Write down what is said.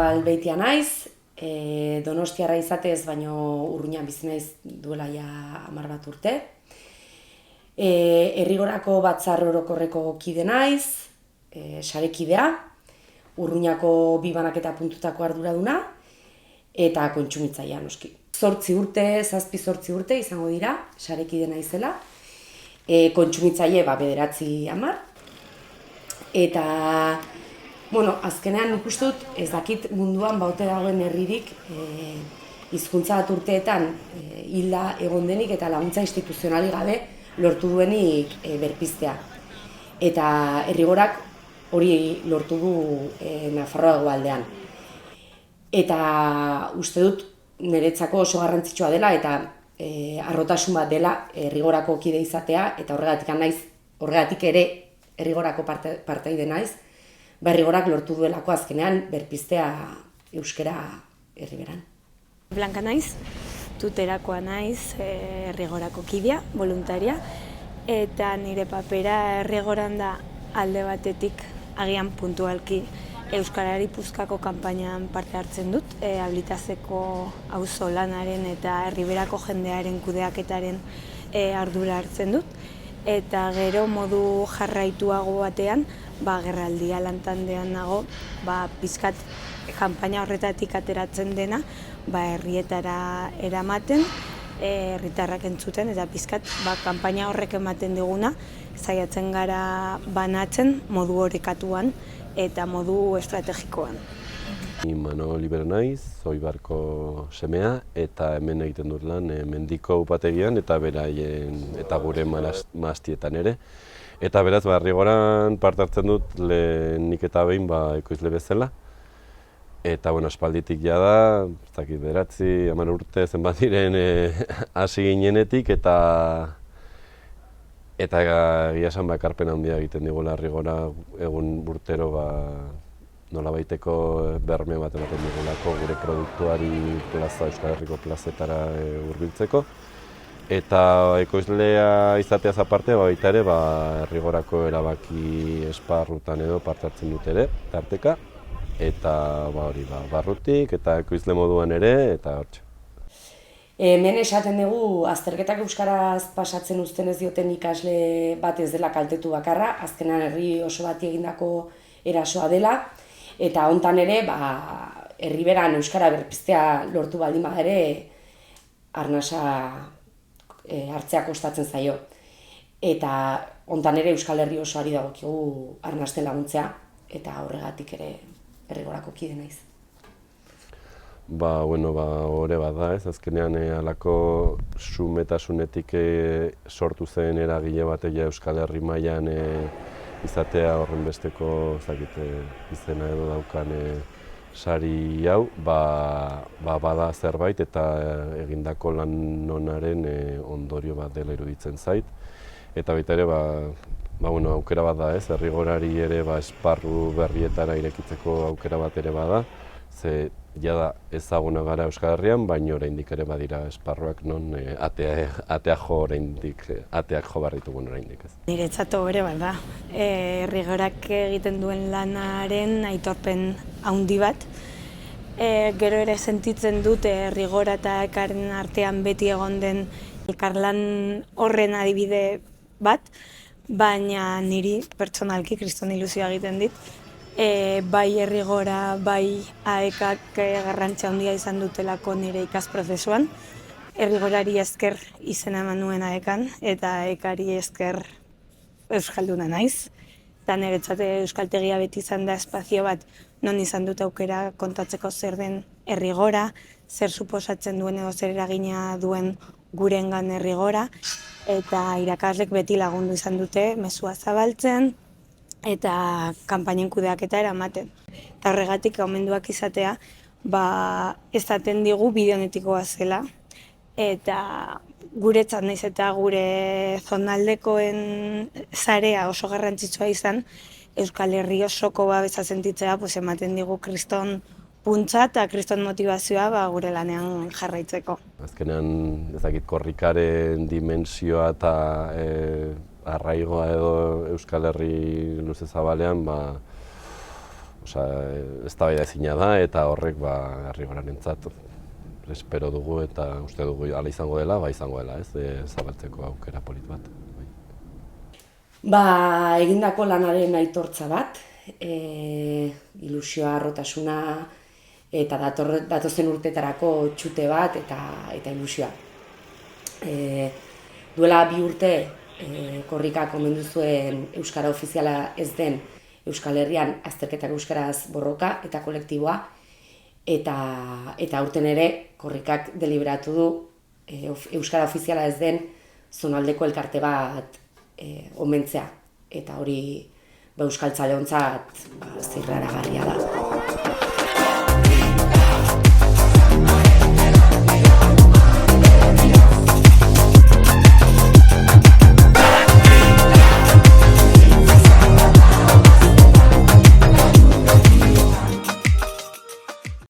Galbeitia naiz, Donostiarra izatez, baino Urruñan bizi naiz duela ja 10 bat urte. Errigorako batzar orokorreko kide naiz, sarekidea, Urruñako bi banaketa puntutako arduraduna, eta kontsumitzailea noski. 8 urte, 7-8 urte izango dira, sarekide naizela, kontsumitzaile 9-10. Eta, azkenean nik uste dut, ez dakit munduan baute dagoen herririk hizkuntza bat urteetan hilda egon denik eta laguntza instituzionalik gabe lortu duenik berpiztea. Eta Errigorak hori lortu du Nafarroa hegoaldean. Eta uste dut niretzako oso garrantzitsua dela eta harrotasun bat dela Errigorako kide izatea eta horregatik ere Errigorako partaide naiz, Errigorak lortu duelako azkenean berpiztea euskara Erriberan. Blanka naiz, tuterakoa naiz, Errigorako kidea, voluntaria, eta nire papera Errigoran da alde batetik agian puntualki Euskarari Puzkako kanpainan parte hartzen dut, Ablitazeko auzo lanaren eta Erriberako jendearen kudeaketaren ardura hartzen dut. Eta gero modu jarraituago batean, agerraldia lantaldean nago, pizkat kanpaina horretatik ateratzen dena, herrietara eramaten, herritarrak entzuten, eta pizkat kanpaina horrek ematen diguna, saiatzen gara banatzen modu orekatuan eta modu estrategikoan. Ni Manol Ibera naiz, Oibarko semea, eta hemen egiten dut lan mendiko upategian eta beraien eta gure mahastietan ere. Eta beraz, Errigoran parte hartzen dut lehenik eta behin ekoizle bezala. Eta aspalditik jada, ez dakit 9-10 urte zenbat diren hasi ginenetik eta egia esan ekarpen handia egiten digula Errigora egun urtero nolabaiteko berme bat ematen digulako gure produktuari Euskal Herriko plazetara hurbiltzeko. Eta ekoizlea izateaz aparte, baita ere, Errigorako erabaki esparrutan edo parte hartzen dut ere, tarteka. Eta barrutik eta ekoizle moduan ere, eta hortxe. Hemen esaten dugu, azterketak euskaraz pasatzen uzten ez dioten ikasle bat ez dela kaltetu bakarra, azkenan herri oso bati egindako erasoa dela, eta hontan ere, Erriberan euskara berpiztea lortu baldin ere, arnasa hartzea kostatzen zaio. Eta hontan ere Euskal Herri osoari dagokigu arnasten laguntzea, eta horregatik ere Errigorako kide naiz. Hore bat da, azkenean halako xumetasunetik sortu zen eragile bategia Euskal Herri mailan izatea horren besteko izena edo daukan sari hau, bada zerbait eta egindako lan onaren ondorio bat dela iruditzen zait. Eta baita ere, aukera bat da ez, Errigorari ere esparru berrietara irekitzeko aukera bat ere bada. Ze jada ezaguna gara Euskal Herrian, baina oraindik ere badira esparruak non ateak jo barritugun oraindik ez. Niretzat hobere bat da. Errigorak egiten duen lanaren aitorpen handi bat. Gero ere sentitzen dut Errigora eta Ekaren artean beti egon den elkarlan horren adibide bat, baina niri pertsonalki kriston ilusioa egiten dit. Bai Errigora, bai AEKak garrantzia handia izan dutelako nire ikasprozesuan. Errigorari esker izena eman nuen AEKan eta AEKari esker euskalduna naiz. Eta niretzat euskaltegia beti izan da espazio bat non izan dut aukera kontatzeko zer den Errigora, zer suposatzen duen edo zer eragina duen gurengan Errigora, eta irakaslek beti lagundu izan dute mezua zabaltzen, eta kanpainen kudeaketa eramaten. Eta horregatik omenduak izatea, esaten digu bideonetikoa zela, eta guretzat naiz eta gure zonaldekoen sarea oso garrantzitsua izan, Euskal Herri osoko babesa sentitzea ematen digu kriston puntza eta kriston motivazioa gure lanean jarraitzeko. Azkenean, korrikaren dimentsioa eta arraigoa edo Euskal Herri luze zabalean eztabaida ezina da eta horrek Errigorarentzat espero dugu eta uste dugu hala izango dela, izango dela, zabaltzeko aukera polit bat. Egindako lanaren aitortza bat, ilusioa, harrotasuna eta datozen urteetarako txute bat eta ilusioa. Duela 2 urte Korrikak omendu zuen euskara ofiziala ez den Euskal Herrian azterketak euskaraz borroka eta kolektiboa, eta aurten ere Korrikak deliberatu du euskara ofiziala ez den zonaldeko elkarte bat omentzea, eta hori euskaltzaleontzat zirraragarria da.